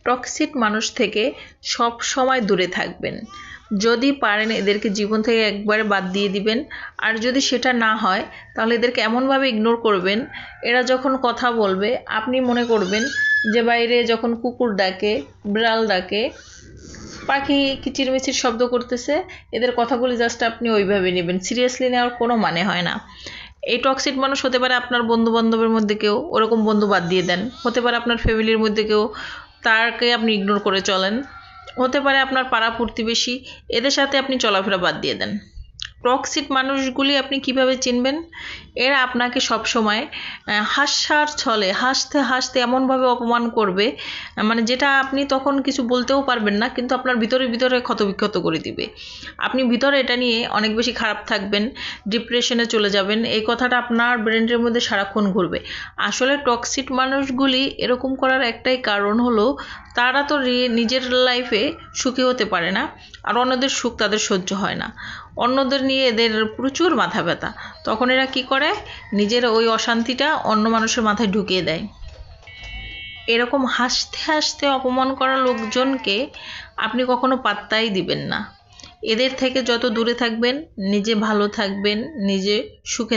Toxic মানুষ থেকে সব সময় দূরে থাকবেন। যদি পারেন এদেরকে জীবন থেকে একবারে বাদ দিয়ে দিবেন, আর যদি সেটা না হয় তাহলে এদেরকে এমনভাবে ইগনোর করবেন, এরা যখন কথা বলবে আপনি মনে করবেন যে বাইরে যখন কুকুর ডাকে, বিড়াল ডাকে, পাখি কিচিরমিচির শব্দ করতেছে, এদের কথাগুলি জাস্ট আপনি ওইভাবে নেবেন, সিরিয়াসলি নেওয়ার কোনো মানে হয় না। এই টক্সিক মানুষ হতে পারে আপনার বন্ধু বান্ধবের মধ্যে কেউ, ওরকম বন্ধু বাদ দিয়ে দেন। হতে পারে আপনার ফ্যামিলির মধ্যে কেউ, তাকে আপনি ইগনোর করে চলেন। হতে পারে আপনার পাড়া প্রতিবেশী, এদের সাথে আপনি চলাফেরা বাদ দিয়ে দেন। টক্সিক মানুষগুলি আপনি কিভাবে চিনবেন? এরা আপনাকে সবসময় হাসার ছলে হাসতে হাসতে এমনভাবে অপমান করবে, মানে যেটা আপনি তখন কিছু বলতেও পারবেন না, কিন্তু আপনার ভিতরে ভিতরে ক্ষতবিক্ষত করে দিবে। আপনি ভিতরে এটা নিয়ে অনেক বেশি খারাপ থাকবেন, ডিপ্রেশনে চলে যাবেন, এই কথাটা আপনার ব্রেনের মধ্যে সারাক্ষণ ঘুরবে। আসলে টক্সিক মানুষগুলি এরকম করার একটাই কারণ হলো তারা তো নিজের লাইফে সুখী হতে পারে না, আর অন্যদের সুখ তাদের সহ্য হয় না। অন্যদের নিয়ে এদের প্রচুর মাথা ব্যথা। তখন এরা কি করে, নিজের ওই অশান্তিটা অন্য মানুষের মাথায় ঢুকিয়ে দেয়। এরকম হাসতে হাসতে অপমান করা লোকজনকে আপনি কখনো পাত্তাই দিবেন না। এদের থেকে যত দূরে থাকবেন, নিজে ভালো থাকবেন, নিজে সুখে